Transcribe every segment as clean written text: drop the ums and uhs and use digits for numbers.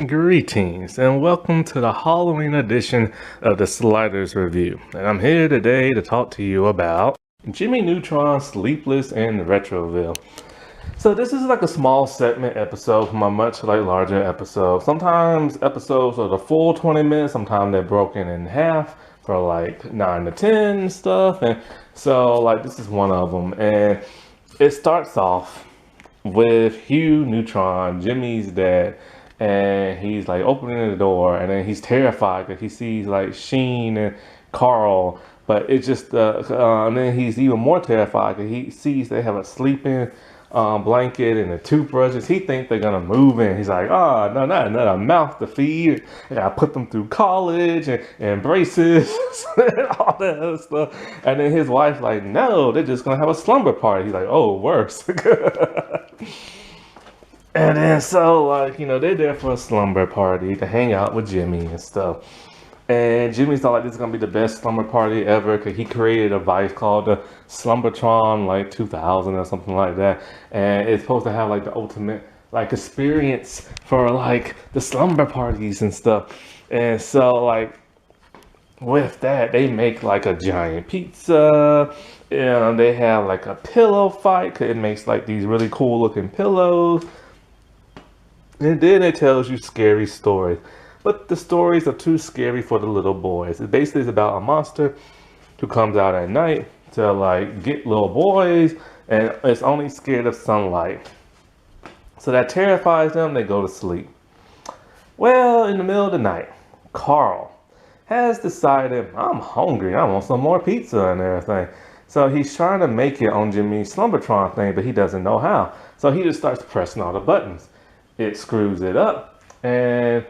Greetings and welcome to the Halloween edition of the Sliders Review. And I'm here today to talk to you about Jimmy Neutron, Sleepless, and Retroville. So this is like a small segment episode from a much larger episode. Sometimes episodes are the full 20 minutes, sometimes they're broken in half for like 9 to 10 and stuff. And so this is one of them. And it starts off with Hugh Neutron, Jimmy's dad. And he's opening the door, and then he's terrified because he sees Sheen and Carl. But it's just, and then he's even more terrified because he sees they have a sleeping blanket and the toothbrushes. He thinks they're gonna move in. He's like, oh no, not another mouth to feed. I gotta put them through college and braces and all that other stuff. And then his wife's like, no, they're just gonna have a slumber party. He's like, oh, worse. And then so they're there for a slumber party to hang out with Jimmy and stuff. And Jimmy thought this is gonna be the best slumber party ever because he created a device called the Slumbertron 2000 or something like that. And it's supposed to have the ultimate experience for the slumber parties and stuff. And so with that, they make a giant pizza. And they have a pillow fight because it makes these really cool looking pillows. And then it tells you scary stories. But the stories are too scary for the little boys. It basically is about a monster who comes out at night to get little boys, and it's only scared of sunlight. So that terrifies them, they go to sleep. Well, in the middle of the night, Carl has decided, I'm hungry, I want some more pizza and everything. So he's trying to make it on Jimmy's Slumbertron thing, but he doesn't know how. So he just starts pressing all the buttons. It screws it up, and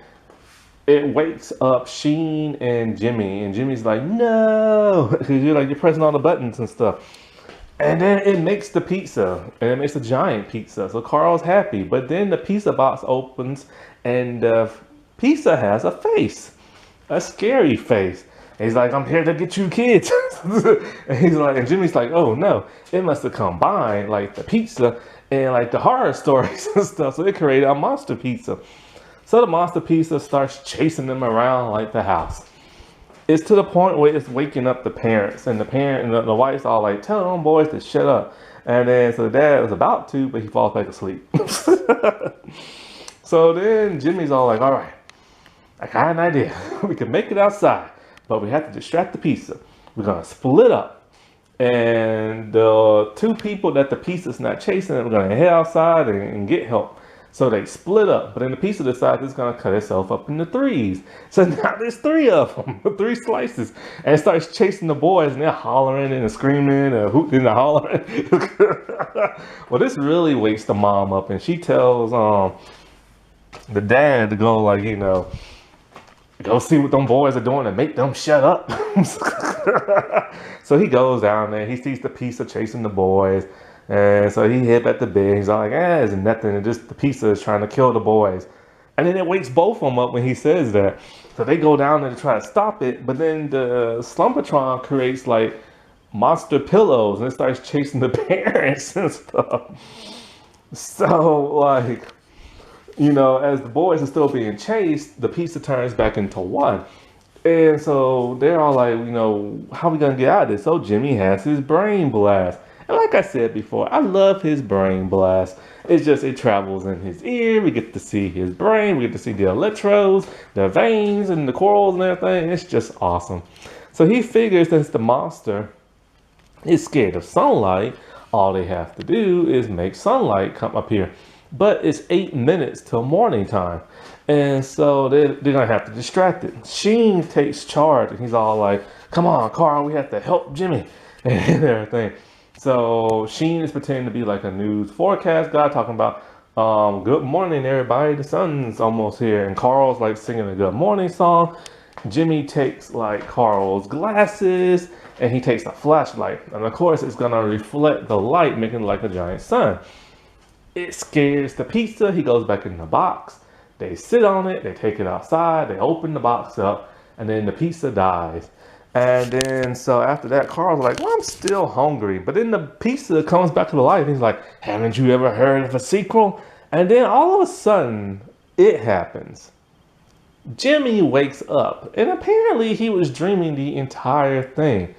it wakes up Sheen and Jimmy, and Jimmy's like, no, because you're pressing all the buttons and stuff. And then it makes the pizza, and it makes a giant pizza. So Carl's happy, but then the pizza box opens, and the pizza has a face, a scary face. And he's like, I'm here to get you kids. And he's like, and Jimmy's like, oh no, it must have combined the pizza and the horror stories and stuff. So it created a monster pizza. So the monster pizza starts chasing them around the house. It's to the point where it's waking up the parents, and the wife's all tell them boys to shut up. And then so the dad was about to, but he falls back asleep. So then Jimmy's all all right, I got an idea. We can make it outside, but we have to distract the pizza. We're gonna split up. And the two people that the pizza's not chasing are going to head outside and get help. So they split up, but then the pizza decides it's going to cut itself up into threes. So now there's three of them, 3 slices. And it starts chasing the boys, and they're hollering and screaming and hooting and hollering. Well, this really wakes the mom up, and she tells the dad to go, go see what them boys are doing and make them shut up. So he goes down there, he sees the pizza chasing the boys, and so he hit at the bed. He's like, it's nothing, and just the pizza is trying to kill the boys. And then it wakes both of them up when he says that. So they go down there to try to stop it, but then the Slumbertron creates monster pillows, and it starts chasing the parents and stuff. So as the boys are still being chased, the pizza turns back into one. And so they're all how are we going to get out of this? So Jimmy has his brain blast. And like I said before, I love his brain blast. It's just, it travels in his ear. We get to see his brain. We get to see the electrodes, the veins, and the corals and everything. It's just awesome. So he figures since the monster is scared of sunlight, all they have to do is make sunlight come up here. But it's 8 minutes till morning time. And so they're going to have to distract it. Sheen takes charge, and he's all come on, Carl, we have to help Jimmy and everything. So Sheen is pretending to be a news forecast guy talking about, good morning, everybody, the sun's almost here. And Carl's singing a good morning song. Jimmy takes Carl's glasses, and he takes a flashlight. And of course, it's going to reflect the light, making it a giant sun. It scares the pizza. He goes back in the box. They sit on it, they take it outside, they open the box up, and then the pizza dies. And then, so after that, Carl's like, well, I'm still hungry. But then the pizza comes back to life. He's like, haven't you ever heard of a sequel? And then all of a sudden, it happens. Jimmy wakes up, and apparently he was dreaming the entire thing.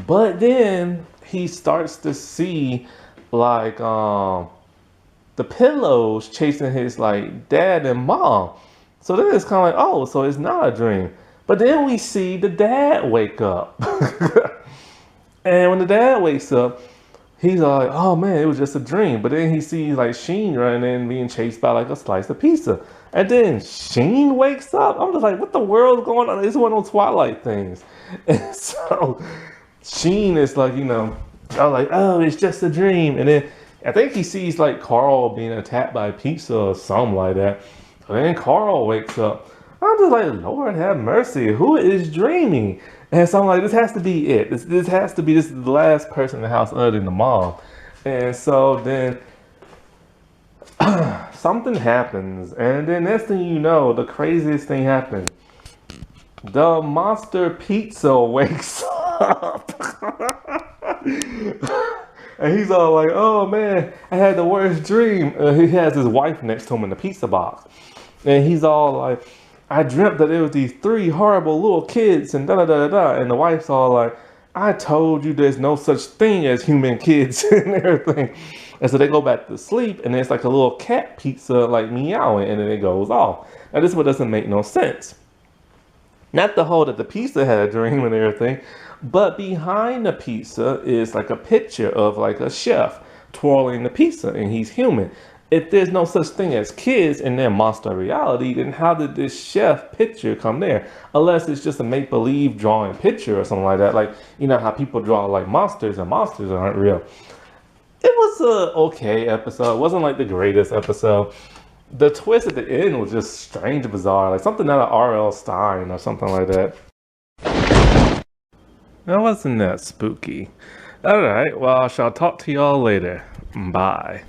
But then he starts to see like the pillows chasing his like dad and mom. So then it's kind of like, oh, so it's not a dream. But then we see the dad wake up. And when the dad wakes up, he's like, oh man, it was just a dream. But then he sees like Sheen running in being chased by like a slice of pizza. And then Sheen wakes up. I'm just like, what the world is going on? It's one of those Twilight things. And so Sheen is like, I'm like, oh, it's just a dream. And then I think he sees like Carl being attacked by pizza or something like that. And then Carl wakes up. I'm just like, Lord have mercy, who is dreaming? And so I'm like, this has to be it. This has to be, this is the last person in the house other than the mom. And so then something happens. And then next thing you know, the craziest thing happens. The monster pizza wakes up. And he's all like, oh man, I had the worst dream. He has his wife next to him in the pizza box. And he's all like, I dreamt that there was these 3 horrible little kids and da-da-da-da-da. And the wife's all like, I told you there's no such thing as human kids and everything. And so they go back to sleep, and it's like a little cat pizza like meowing, and then it goes off. Now this one doesn't make no sense. Not the whole that the pizza had a dream and everything, but behind the pizza is like a picture of like a chef twirling the pizza, and he's human. If there's no such thing as kids in their monster reality, then how did this chef picture come there? Unless it's just a make-believe drawing picture or something like that. Like, you know how people draw like monsters and monsters aren't real. It was a okay episode. It wasn't like the greatest episode. The twist at the end was just strange and bizarre. Like something out of R.L. Stein or something like that. That wasn't that spooky. Alright, well, I shall talk to y'all later. Bye.